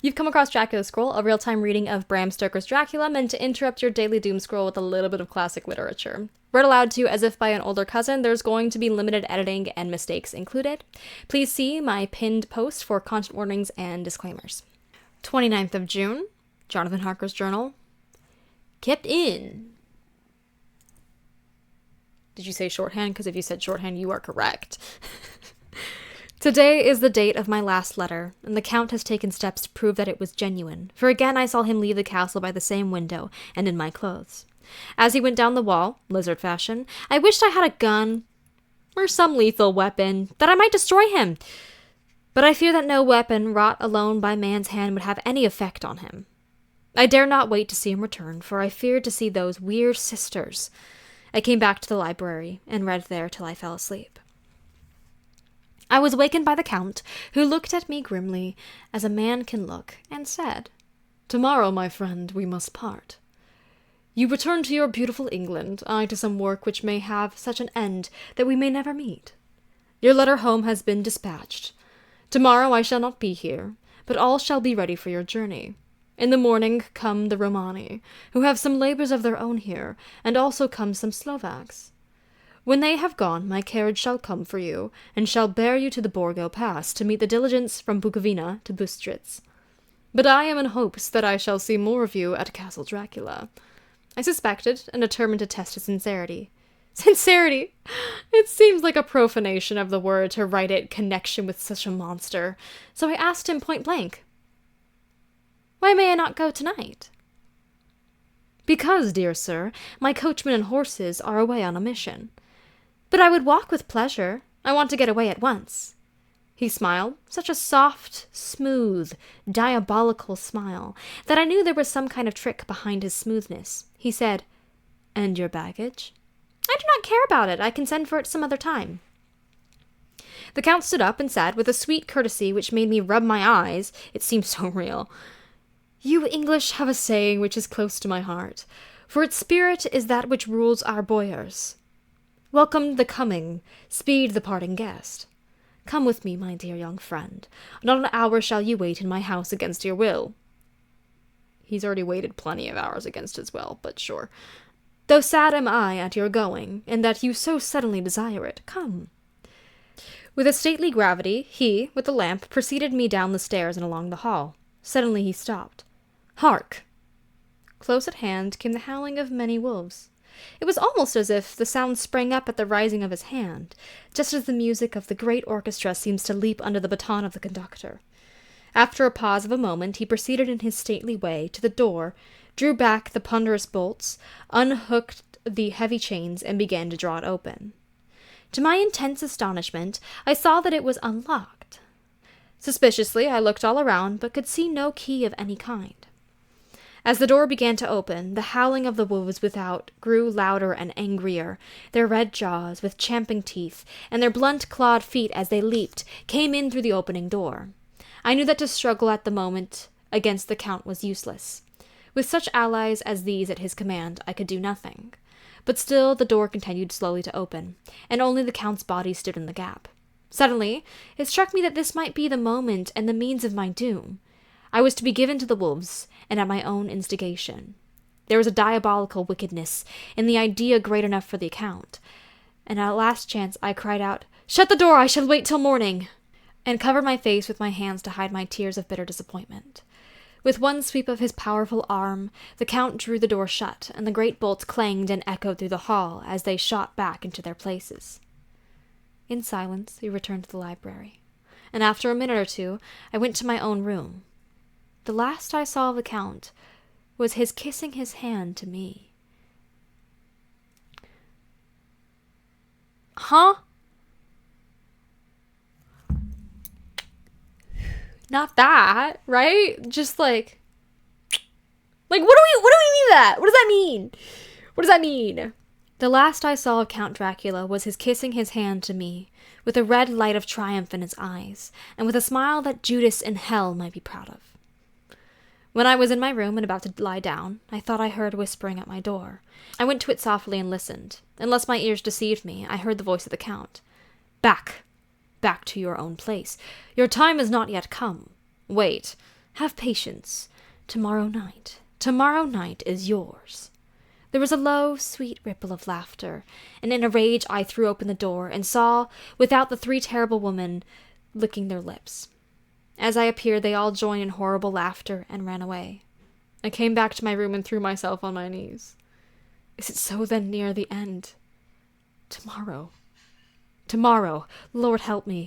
You've come across Dracula Scroll, a real-time reading of Bram Stoker's Dracula, meant to interrupt your daily doom scroll with a little bit of classic literature. Read aloud to you as if by an older cousin, there's going to be limited editing and mistakes included. Please see my pinned post for content warnings and disclaimers. 29th of June, Jonathan Harker's journal. Kept in. Did you say shorthand? Because if you said shorthand, you are correct. Today is the date of my last letter, and the Count has taken steps to prove that it was genuine, for again I saw him leave the castle by the same window, and in my clothes. As he went down the wall, lizard fashion, I wished I had a gun, or some lethal weapon, that I might destroy him. But I fear that no weapon, wrought alone by man's hand, would have any effect on him. I dare not wait to see him return, for I feared to see those weird sisters. I came back to the library, and read there till I fell asleep. I was wakened by the Count, who looked at me grimly, as a man can look, and said, "Tomorrow, my friend, we must part. You return to your beautiful England, I to some work which may have such an end that we may never meet. Your letter home has been dispatched. Tomorrow I shall not be here, but all shall be ready for your journey. In the morning come the Romani, who have some labors of their own here, and also come some Slovaks. When they have gone, my carriage shall come for you, and shall bear you to the Borgo Pass to meet the diligence from Bukovina to Bustritz. But I am in hopes that I shall see more of you at Castle Dracula." I suspected, and determined to test his sincerity. Sincerity! It seems like a profanation of the word to write it connection with such a monster, so I asked him point blank, "Why may I not go tonight?" "Because, dear sir, my coachman and horses are away on a mission." "But I would walk with pleasure. I want to get away at once." He smiled, such a soft, smooth, diabolical smile, that I knew there was some kind of trick behind his smoothness. He said, "And your baggage?" "I do not care about it. I can send for it some other time." The Count stood up and said, with a sweet courtesy which made me rub my eyes, it seemed so real, "You English have a saying which is close to my heart, for its spirit is that which rules our boyars. Welcome the coming, speed the parting guest. Come with me, my dear young friend. Not an hour shall you wait in my house against your will." He's already waited plenty of hours against his will, but sure. "Though sad am I at your going, and that you so suddenly desire it, come." With a stately gravity, he, with the lamp, preceded me down the stairs and along the hall. Suddenly he stopped. "Hark!" Close at hand came the howling of many wolves. It was almost as if the sound sprang up at the rising of his hand, just as the music of the great orchestra seems to leap under the baton of the conductor. After a pause of a moment, he proceeded in his stately way to the door, drew back the ponderous bolts, unhooked the heavy chains, and began to draw it open. To my intense astonishment, I saw that it was unlocked. Suspiciously, I looked all around, but could see no key of any kind. As the door began to open, the howling of the wolves without grew louder and angrier. Their red jaws, with champing teeth, and their blunt-clawed feet as they leaped, came in through the opening door. I knew that to struggle at the moment against the Count was useless. With such allies as these at his command, I could do nothing. But still the door continued slowly to open, and only the Count's body stood in the gap. Suddenly, it struck me that this might be the moment and the means of my doom. I was to be given to the wolves, and at my own instigation. There was a diabolical wickedness in the idea great enough for the Count, and at last chance I cried out, "Shut the door, I shall wait till morning!" and covered my face with my hands to hide my tears of bitter disappointment. With one sweep of his powerful arm, the Count drew the door shut, and the great bolts clanged and echoed through the hall as they shot back into their places. In silence, we returned to the library, and after a minute or two, I went to my own room. The last I saw of the Count was his kissing his hand to me. Huh? Not that, right? Just like what do we mean that? What does that mean? What does that mean? The last I saw of Count Dracula was his kissing his hand to me, with a red light of triumph in his eyes, and with a smile that Judas in hell might be proud of. When I was in my room and about to lie down, I thought I heard whispering at my door. I went to it softly and listened. Unless my ears deceived me, I heard the voice of the Count. "Back! Back to your own place. Your time is not yet come. Wait. Have patience. Tomorrow night is yours." There was a low, sweet ripple of laughter, and in a rage I threw open the door, and saw, without, the three terrible women licking their lips. As I appeared, they all joined in horrible laughter and ran away. I came back to my room and threw myself on my knees. Is it so then near the end? Tomorrow, Lord help me.